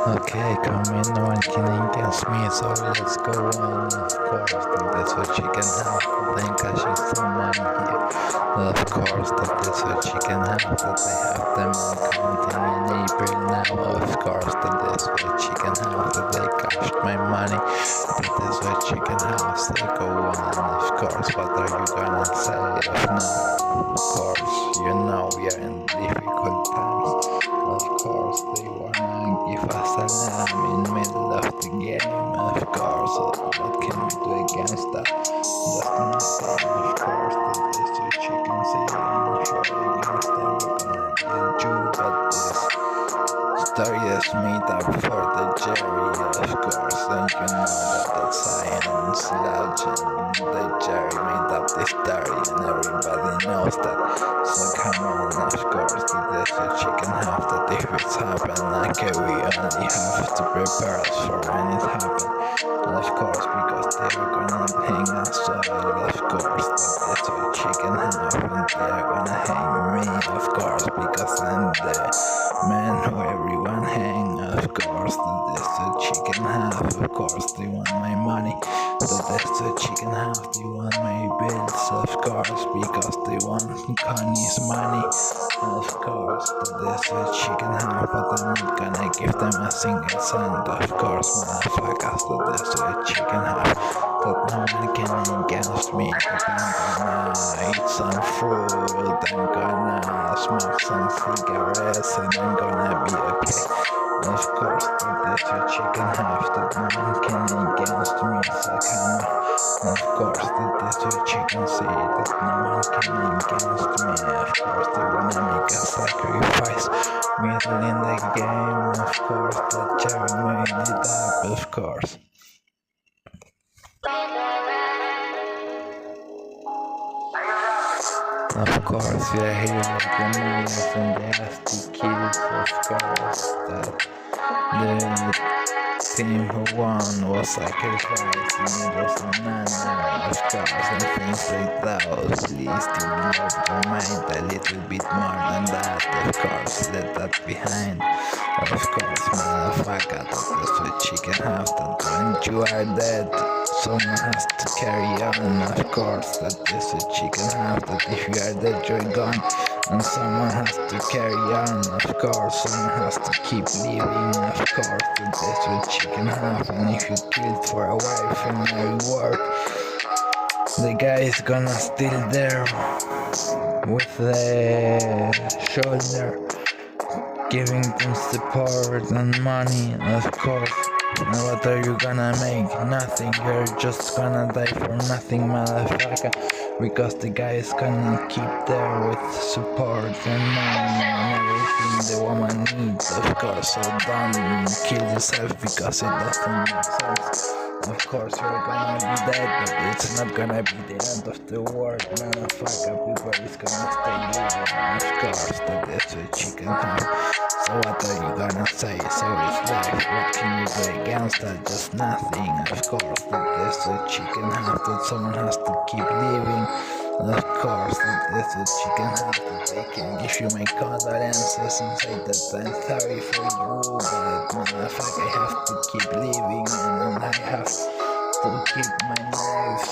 Okay, come in, no one can against me, so let's go on. Of course, that's what you can have. Thank God she's someone here. Of course, that's what you can have. That I have them counting in April now. Of course, that's what you can have. That they cashed my money. That is what you can have. So go on. Of course, what are you gonna say of now? Of course, you know we are in difficult times. Of course, they wanna give us a lamb in the middle of the game. Of course, what can we do against that? Just nothing. Of course, that is what you can say. And if you're against them, you're gonna get you. But this story is made up for the Jerry, of course. And you know that science legend. The Jerry made up this story, and everybody knows that. So come on, of course, that's what you can have. That if it's happened, okay, we only have to prepare us for when it happens. Of course, because they are gonna hang us all, of course, that's what you can have. And they are gonna hang me, of course, because I'm the man who everyone hang, of course, that's what you can have. Of course, they want my money. That's what you can have. They want my bills, of course, because they want Kanye's money. Of course, that's what you can have, but I'm not gonna give them a single cent. Of course, motherfuckers, that's what you can have. That no one can against me. That I'm gonna eat some fruit, I'm gonna smoke some cigarettes, and I'm gonna be okay. Of course, that's what you can have. That no one can against me. So come on. Of course, that's what you can say. That no one can against me. Of course, they wanna make a sacrifice. Middle in the game. Of course, that Jerry made it up. Of course. Of course, yeah, here like the millions and they have to kill. Of course, that the team who won was sacrificed, and it was an honor, of course, and things like those. Please do not your mind a little bit more than that. Of course, let that behind. Of course, motherfucker, that's what you can have. That when you are dead, someone has to carry on. Of course, that is what you can have. That if you are dead, you're gone, and someone has to carry on. Of course, someone has to keep living. Of course, that is what you can have. And if you killed for a wife and a work, the guy is gonna still there with the shoulder, giving them support and money. Of course. And what are you gonna make? Nothing. You're just gonna die for nothing, motherfucker. Because the guy is gonna keep there with support and money and everything the woman needs, of course. So don't kill yourself because it doesn't make sense. Of course, you're gonna be dead, but it's not gonna be the end of the world, motherfucker. People is gonna stay living, of course. That's what you can have. So what are you gonna say? So it's life. What can you do against that? Just nothing. Of course, that's what you can have. That someone has to keep living. Of course, that's what you can have. That they can give you my condolences and say that I'm sorry for you, but motherfucker, I have to keep living and I have to keep my life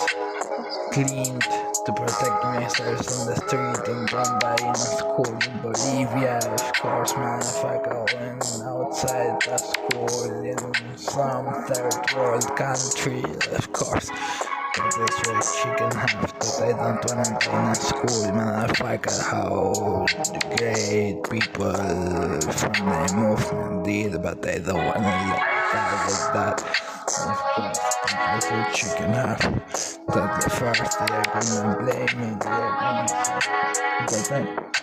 cleaned to protect myself on the street and don't die in a school in Bolivia. Of course, motherfucker, when outside the school in some third world country, of course. That is what you can have. That I don't wanna die in a school, motherfucker. How the great people from the movement did, but I don't wanna die like that. Of course, that's what you can have. That the first they are gonna blame me, they are gonna say that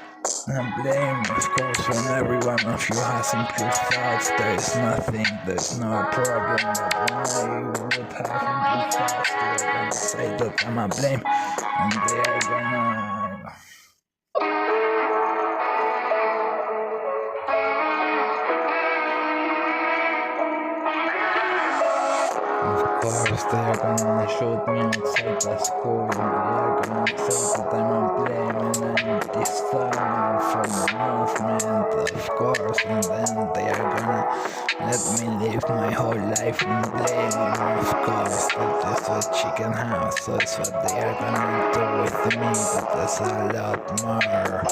I'm blame, of course, when every one of you has impure thoughts, there is nothing, there's no problem. But when I would have impure thoughts, they are gonna say that I'm a blame, and they are gonna. Of course, they are gonna shoot me outside the school, and they are gonna say that I'm a blame and I'm this from the embarrassment, of course, and then they are gonna let me live my whole life in blame, of course. That is what she can have, so it's what they are gonna do with me, but there's a lot more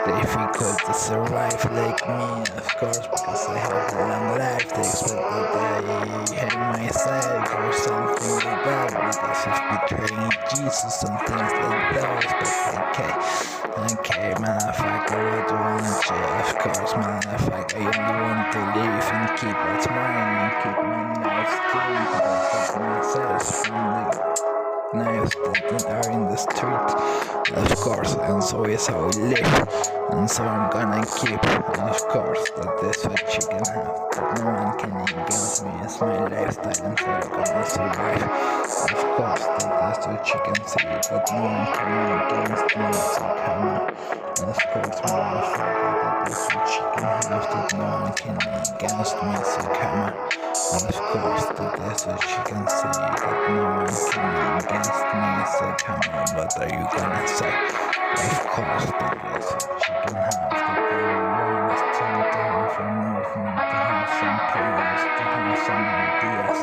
difficult to survive like me, of course, because I have a long life. They expect that I hate myself or something like that because of betraying Jesus and things like those. But okay, motherfucker, what do you want? Yeah, of course, motherfucker, you only want to live and keep what's mine and keep my nice clean, protect myself from the knives that are in the street, of course, and so is how we live, and so I'm gonna keep, of course, that is what you can have, that no one can against me, it's my lifestyle, and so I'm gonna survive, of course, that is what you can see, but no one can against me, so come on, of course, motherfucker, that is what you can have, that no one can against me, so come on. Of course, that is what you can see, that no one can against me, so come on, what are you gonna say? Of course, that is what you can have, that everyone is trying to have a movement, to have some players, to have some ideas.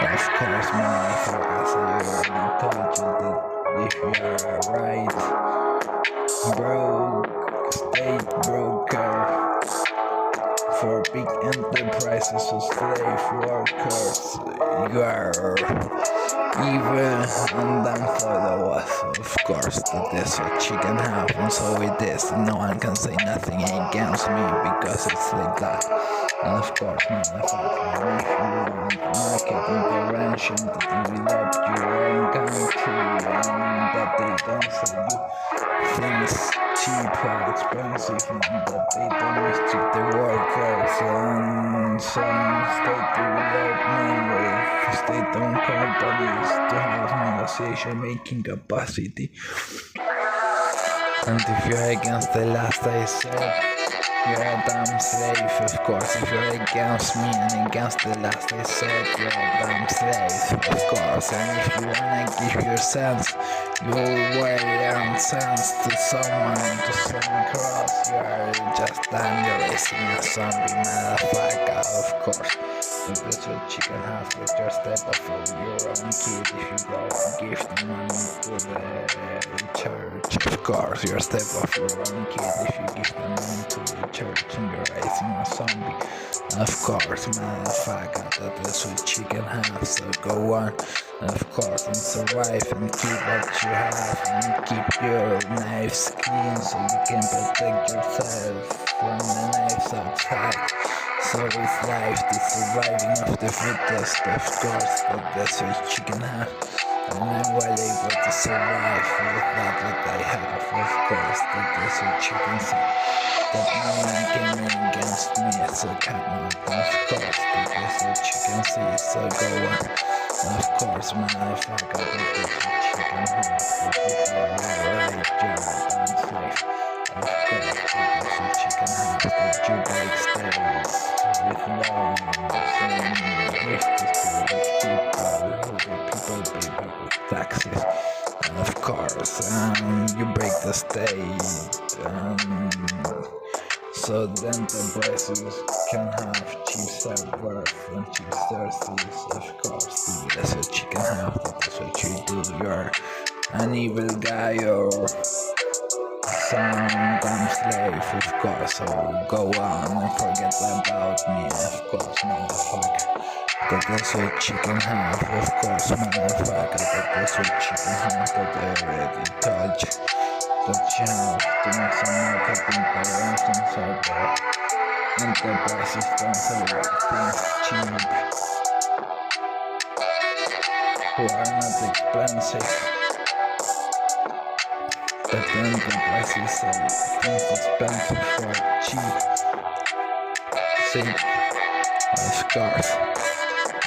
Of course, motherfuckers, I already told you that if you are a right, broke, state broker, for big enterprises or slave workers, you are evil and then for the worst. Of course, that is what you can have, and so it is. No one can say nothing against me because it's like that. And of course, motherfucker, if you want market intervention that will help your own country and that they don't sell you things cheap or expensive and that they don't restrict the workers and some state development with state-owned companies to have negotiation making capacity. And if you're against the last I said, you're a damn slave, of course. If you're against me and against the last I said, you're a damn slave, of course. And if you wanna give your sense, your well-earned sense to someone, to some cross, you're just damn, you're racing a zombie, motherfucker, of course. But that's what you can have with your step up for your own kid if you go give the money to the church, of course. Your step up your own kid if you give the money to the church and you're raising a zombie, of course, motherfucker, that is what you can have, so go on, of course, and survive and keep what you have and keep your knives clean so you can protect yourself from the knives outside. So it's life, the surviving of the fittest, of course, that's what you can have. And I'm well able to survive with that what I have, of course, that's what you can see. That no one can against me, so come on, of course, that's what you can see, so go on. Of course, motherfucker, that's what you can have, that if you're right, you're a damn slave. Of course, that's what you can have, that you break states with loans and gifts to the people with taxes. And of course, you break the state, so then the enterprises can have cheap servers and cheap services, of course. That's what you can have, that's what you do. You're an evil guy or some damn slave, of course, so go on and forget about me, of course, motherfucker. That's what you can have, of course, motherfucker. That's what you can have, that I already told you. That you have to make some marketing interventions out there. Enterprises don't sell things cheap, who are not expensive. But the enterprises sell things expensive for cheap sake, of course.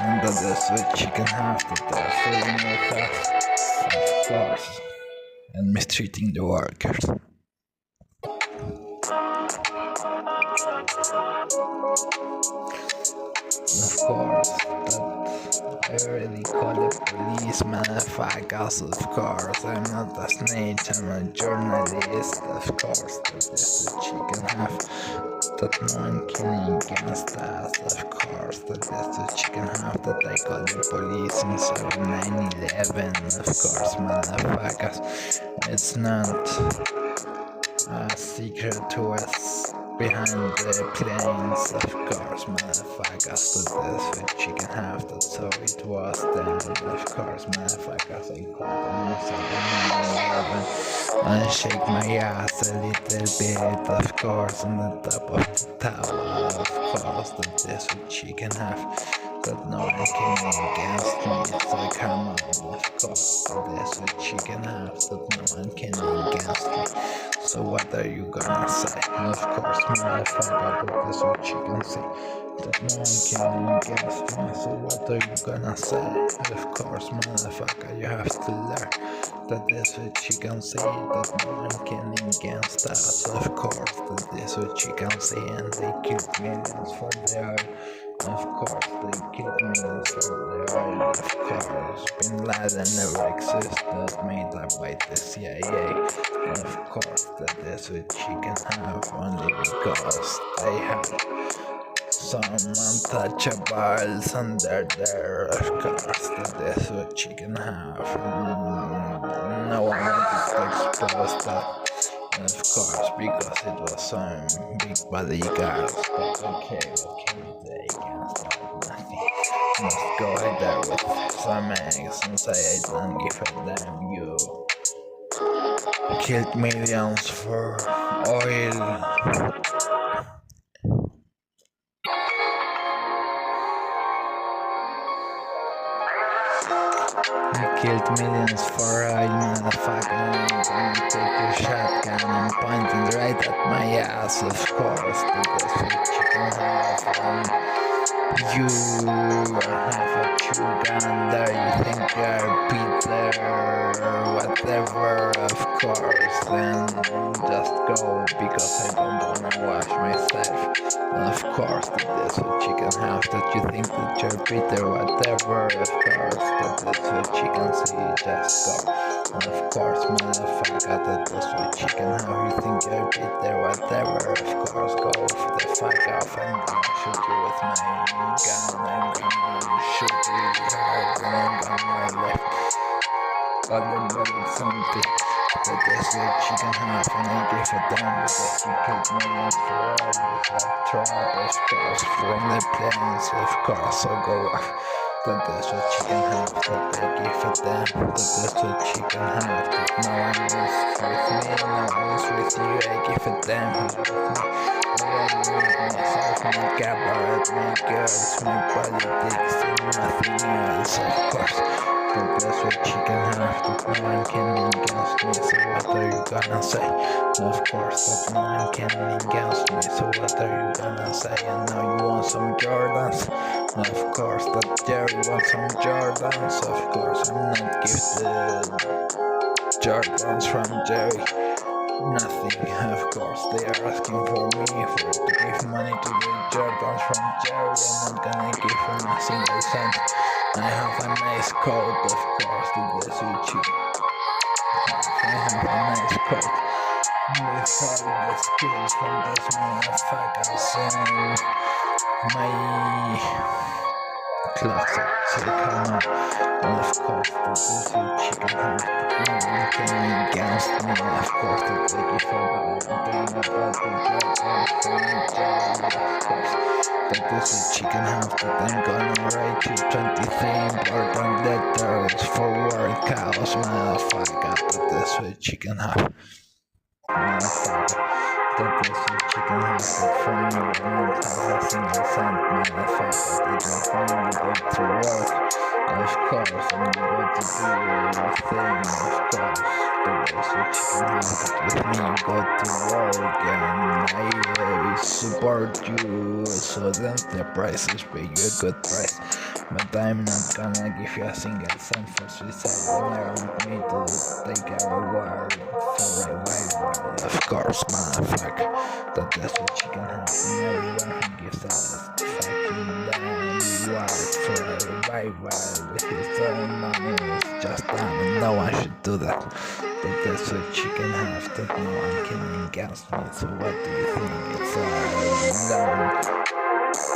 And that is what you can have, that they're fooling with us, of course, and mistreating the workers. Of course, but I already called the police, motherfuckers, of course. I'm not a snitch, I'm a journalist, of course. That is what you can have. that no one can against us. Of course, that is the chicken half that I call the police inside of 9/11. Of course, motherfuckers, it's not a secret to us behind the planes. Of course, motherfuckers, that is the chicken half that so it was then. Of course, motherfuckers, I call them inside of 9/11. I shake my ass a little bit, of course, on the top of the tower. Of course, that is the chicken half that no one came against me, so come on. Of course, that is the chicken half that no one came against me. So what are you gonna say? Of course, motherfucker, that is what you can say. That no one came against me. So what are you gonna say? Of course, motherfucker, you have to learn. That is what you can say. That no one came against us. Of course, that is what you can say. And they killed millions for their. Of course, they killed millions for the oil. Of course, Bin Laden never existed, made up by the CIA. Of course, that is what you can have only because they have some untouchables under there. Of course, that is what you can have. No one wanted to expose that. Of course, because it was some big bodyguards. But okay, what can we take against that? Nothing. Must go out there with some eggs and say I don't give a damn. You killed millions for oil. You killed millions for oil, motherfucker. I'm gonna take your shotgun and pointing right at my ass, of course. That's what you can have. You have a chew gun there, you think you're Peter, whatever, of course, then just go, because I don't wanna wash myself. Of course, that is what you can have, that you think that you're Peter, whatever, of course, that is what you can see, just go. Of course, motherfucker, that is what you can have, you think you're Peter, whatever, of course, go the fuck off, I'm gonna shoot you with my gun, I'm gonna shoot really hard, and I'm gonna left all the bullets empty. That is what you can have, and I give a damn because you killed millions for all with that trap, of course, from the planes, of course, so go off. That is what you can have, that I give a damn, that is what you can have, that no one is with me, no one is with you, I give a damn who's with me. Myself, my cabaret, my girls, my politics, and nothing else, of course. But that's what you can have, that no one can against me, so what are you gonna say? Of course, that no one can against me, so what are you gonna say? And now you want some Jordans? Of course, that Jerry wants some Jordans, of course, I'm not gifted Jordans from Jerry. Nothing, of course, they are asking for me to give money to the Jordans from Jerry. I'm not gonna give him a single cent. I have a nice coat, of course, that is what you I have a nice coat with all the skills from this motherfuckers and my closet, so come on. Of course, that is what you can have, no one can against me, of course, that they give a damn about the Jordans from Jerry, of course. That is what you can have, that I'm gonna write you 23 important letters for world chaos, motherfucker. That is what you can have, motherfucker. That is what you can have, that from me I won't have a single cent, motherfucker. That is when you go to work, of course, when you go to do your thing, of course. That is what you can have, that with me you go to work and I support you, so then the prices pay you a good price. But I'm not gonna give you a single cent for suicide when you want me to take a reward for a white one. Of course, motherfucker, that's what you can have. And everyone who gives us fucking reward for a revival with his own money is just dumb, and no one should do that. But that's what you can have, that no one can against me. So what do you think? It's a long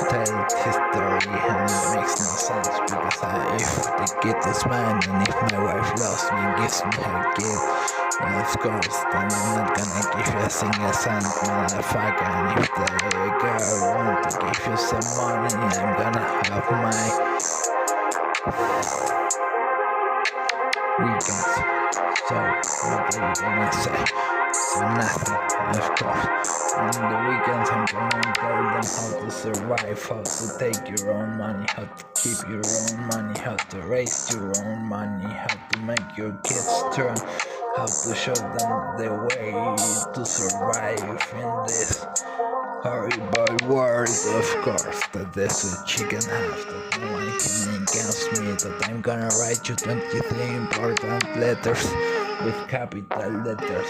tell history, and it makes no sense because if the kid is mine, and if my wife loves me and gives me her kid, of course, then I'm not gonna give you a single cent, motherfucker. And if the girl want to give you some money, I'm gonna have my weekends. So what are you gonna say? So nothing, of course. On the weekends I'm gonna tell them how to survive, how to take your own money, how to keep your own money, how to raise your own money, how to make your kids strong, how to show them the way to survive in this horrible world. Of course, that that's what you can have, that no one can against me, that I'm gonna write you 23 important letters with capital letters,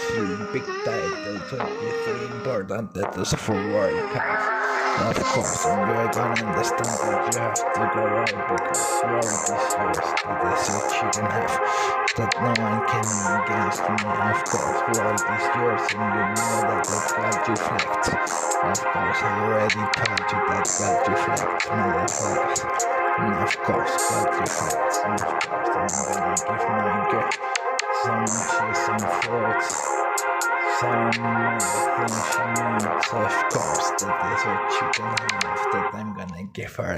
big title, 23 important letters for World Cup. Of course, and you're gonna understand that you have to go out because world is yours. That's what you can have, that no one can against me. Of course, world is yours, and you know that God reflects. Of course, I already told you that God reflects, motherfuckers. And of course, God reflects, and of course, I'm gonna give my girl some ashes, some fruits, some things she needs. Of course, that is what you can have, that I'm gonna give her a.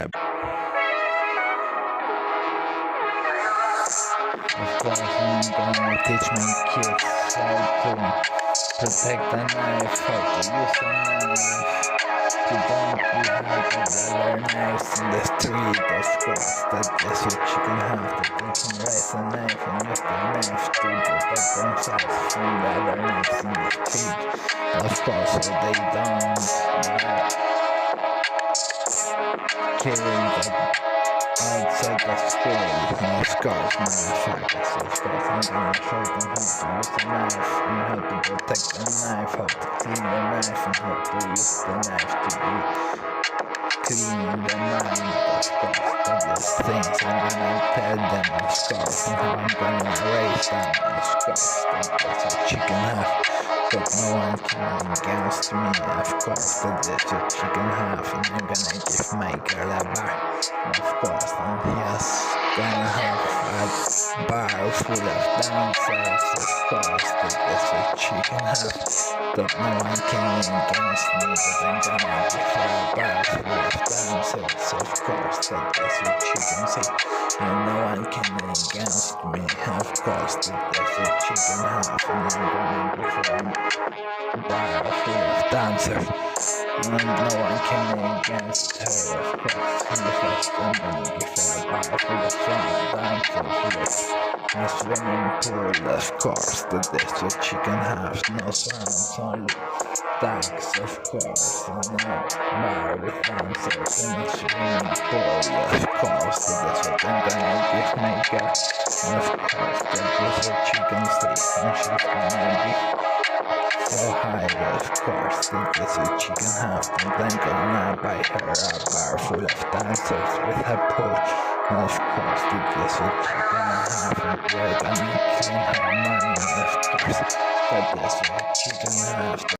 Of course, I'm gonna teach my kids how to protect a knife, how to use a knife, to don't be hurt with other knives in the street. Of course, that is what you can have, that they can raise a knife and use the knife to protect themselves from the other knives in the street. Of course, so they don't killing them outside the school. Of course, motherfuckers. Of course, I'm gonna show them how to use the knife and how to protect the knife, how to clean the knife, and how to use the knife to be clean in the mind. Of course, that is things I'm gonna tell them. Of course, and how I'm gonna raise them. Of course, that's what you can have, that no one can against me. Of course, that is what you can have, and I'm gonna give my girl a bar. Of course, and he's gonna have a bar full of dancers. Of course, that is what she can have, that no one can against me, that I'm gonna give her a bar full of dancers. Of course, that is what she can say, and no one can against me. Of course, that is what she can have, and I'm gonna give her a bar full of dancers, and no one can against her. Of course, in the first I'm gonna give her a bar full of dancers with a swimming pool. Of course, that is what she can have, no swans, only ducks. Of course, and a bar with dancers and a swimming pool. Of course, that is what I'm gonna give my girl. Of course, that is what she can say, and she's gonna be so high. Of course, that is what she can have, and I'm gonna buy her a bar full of dancers with a pool. Of course, that is what she gonna have, and we're gonna clean her money. Of course, that is what she can have.